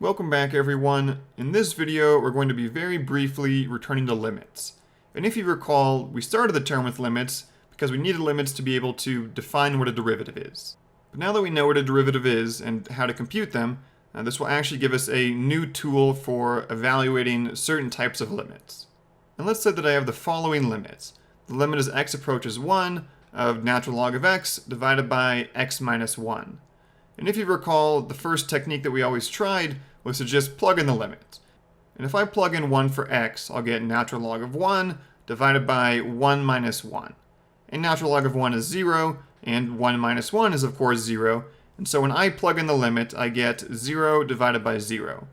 Welcome back everyone. In this video we're going to be very briefly returning to limits. And if you recall, we started the term with limits because we needed limits to be able to define what a derivative is. But now that we know what a derivative is and how to compute them, this will actually give us a new tool for evaluating certain types of limits. And let's say that I have the following limits. The limit as x approaches 1 of natural log of x divided by x minus 1. And if you recall, the first technique that we always tried was to just plug in the limit. And if I plug in 1 for x, I'll get natural log of 1 divided by 1 minus 1. And natural log of 1 is 0, and 1 minus 1 is of course 0. And so when I plug in the limit, I get 0 divided by 0.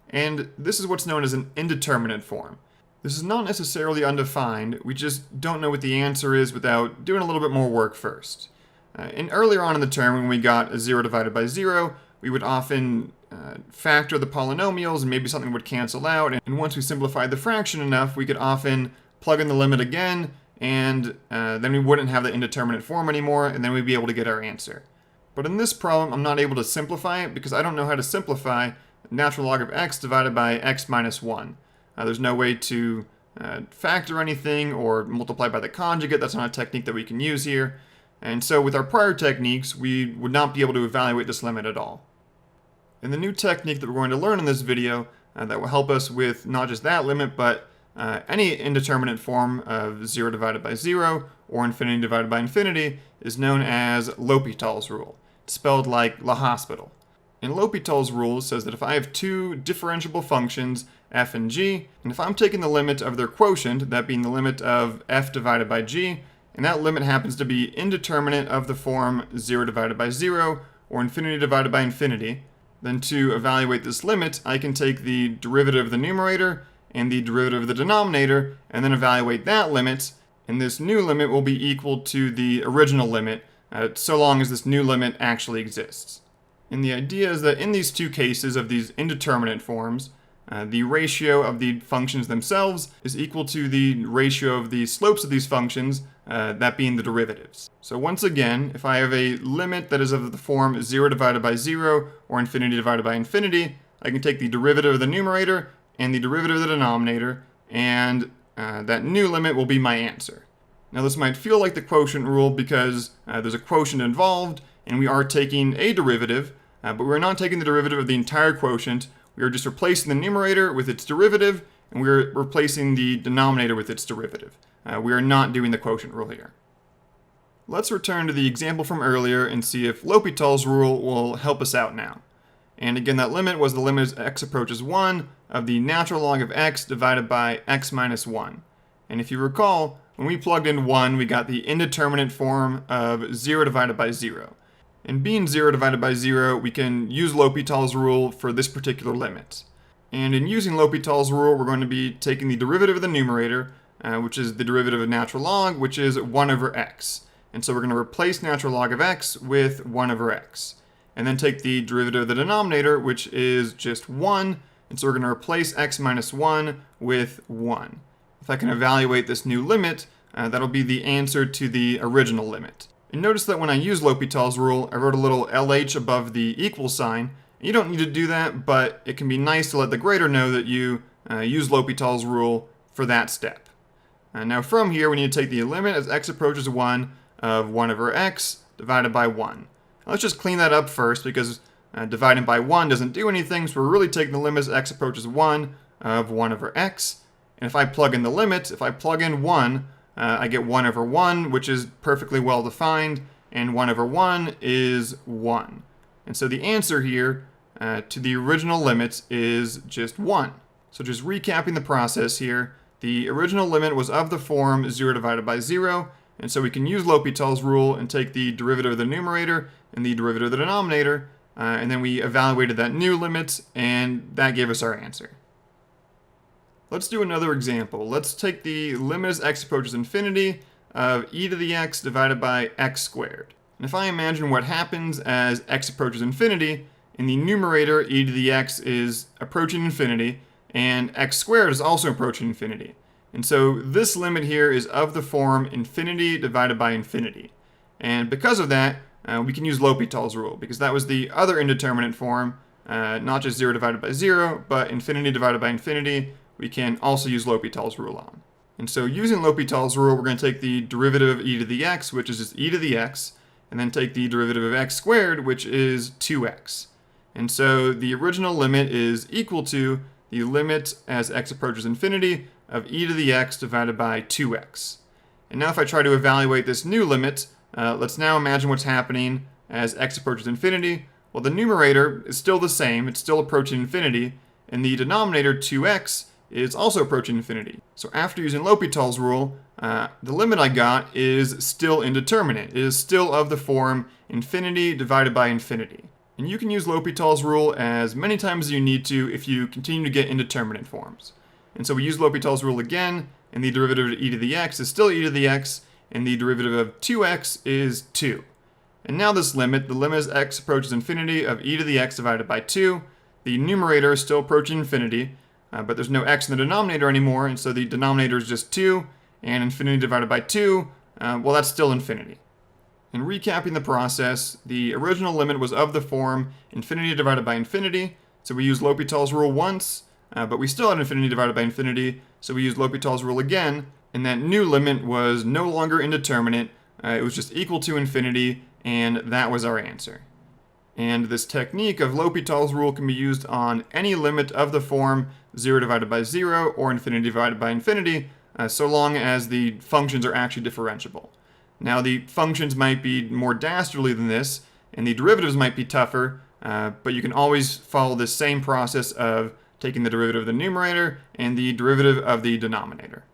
And this is what's known as an indeterminate form. This is not necessarily undefined, we just don't know what the answer is without doing a little bit more work first. And earlier on in the term, when we got a 0 divided by 0, we would often factor the polynomials and maybe something would cancel out. And once we simplified the fraction enough, we could often plug in the limit again, and then we wouldn't have the indeterminate form anymore, and then we'd be able to get our answer. But in this problem, I'm not able to simplify it because I don't know how to simplify natural log of x divided by x minus 1. There's no way to factor anything or multiply by the conjugate. That's not a technique that we can use here. And so with our prior techniques, we would not be able to evaluate this limit at all. And the new technique that we're going to learn in this video that will help us with not just that limit, but any indeterminate form of 0 divided by 0 or infinity divided by infinity is known as L'Hopital's rule. It's spelled like La Hospital. And L'Hopital's rule says that if I have two differentiable functions, f and g, and if I'm taking the limit of their quotient, that being the limit of f divided by g, and that limit happens to be indeterminate of the form 0 divided by 0 or infinity divided by infinity, then to evaluate this limit, I can take the derivative of the numerator and the derivative of the denominator and then evaluate that limit, and this new limit will be equal to the original limit so long as this new limit actually exists. And the idea is that in these two cases of these indeterminate forms, the ratio of the functions themselves is equal to the ratio of the slopes of these functions, that being the derivatives. So once again, if I have a limit that is of the form 0 divided by 0 or infinity divided by infinity, I can take the derivative of the numerator and the derivative of the denominator, and that new limit will be my answer. Now this might feel like the quotient rule because there's a quotient involved, and we are taking a derivative, but we're not taking the derivative of the entire quotient. We are just replacing the numerator with its derivative, and we're replacing the denominator with its derivative. We are not doing the quotient rule here. Let's return to the example from earlier and see if L'Hopital's rule will help us out now. And again, that limit was the limit as x approaches 1 of the natural log of x divided by x minus 1. And if you recall, when we plugged in 1, we got the indeterminate form of 0 divided by 0. And being 0 divided by 0, we can use L'Hopital's rule for this particular limit. And in using L'Hopital's rule, we're going to be taking the derivative of the numerator, which is the derivative of natural log, which is 1 over x. And so we're going to replace natural log of x with 1 over x. And then take the derivative of the denominator, which is just 1. And so we're going to replace x minus 1 with 1. If I can evaluate this new limit, that'll be the answer to the original limit. And notice that when I use L'Hopital's rule, I wrote a little LH above the equal sign. You don't need to do that, but it can be nice to let the grader know that you use L'Hopital's rule for that step. Now from here, we need to take the limit as x approaches 1 of 1 over x divided by 1. Now let's just clean that up first because dividing by 1 doesn't do anything, so we're really taking the limit as x approaches 1 of 1 over x. And if I plug in the limit, if I plug in 1, I get 1 over 1, which is perfectly well defined, and 1 over 1 is 1. And so the answer here to the original limit is just 1. So just recapping the process here, the original limit was of the form 0 divided by 0, and so we can use L'Hopital's rule and take the derivative of the numerator and the derivative of the denominator, and then we evaluated that new limit, and that gave us our answer. Let's do another example. Let's take the limit as x approaches infinity of e to the x divided by x squared. And if I imagine what happens as x approaches infinity, in the numerator e to the x is approaching infinity, and x squared is also approaching infinity. And so this limit here is of the form infinity divided by infinity. And because of that, we can use L'Hopital's rule, because that was the other indeterminate form not just 0 divided by 0, but infinity divided by infinity, we can also use L'Hopital's rule on. And so using L'Hopital's rule, we're going to take the derivative of e to the x, which is just e to the x, and then take the derivative of x squared, which is 2x. And so the original limit is equal to the limit as x approaches infinity of e to the x divided by 2x. And now if I try to evaluate this new limit, let's now imagine what's happening as x approaches infinity. Well, the numerator is still the same, it's still approaching infinity, and the denominator 2x is also approaching infinity. So after using L'Hopital's rule, the limit I got is still indeterminate. It is still of the form infinity divided by infinity. And you can use L'Hopital's rule as many times as you need to if you continue to get indeterminate forms. And so we use L'Hopital's rule again, and the derivative of e to the x is still e to the x, and the derivative of 2x is 2. And now this limit, the limit as x approaches infinity of e to the x divided by 2, the numerator is still approaching infinity, but there's no x in the denominator anymore, and so the denominator is just 2, and infinity divided by 2, well, that's still infinity. In recapping the process, the original limit was of the form infinity divided by infinity, so we used L'Hopital's rule once, but we still had infinity divided by infinity, so we used L'Hopital's rule again, and that new limit was no longer indeterminate, it was just equal to infinity, and that was our answer. And this technique of L'Hopital's rule can be used on any limit of the form 0 divided by 0 or infinity divided by infinity, so long as the functions are actually differentiable. Now the functions might be more dastardly than this, and the derivatives might be tougher, but you can always follow this same process of taking the derivative of the numerator and the derivative of the denominator.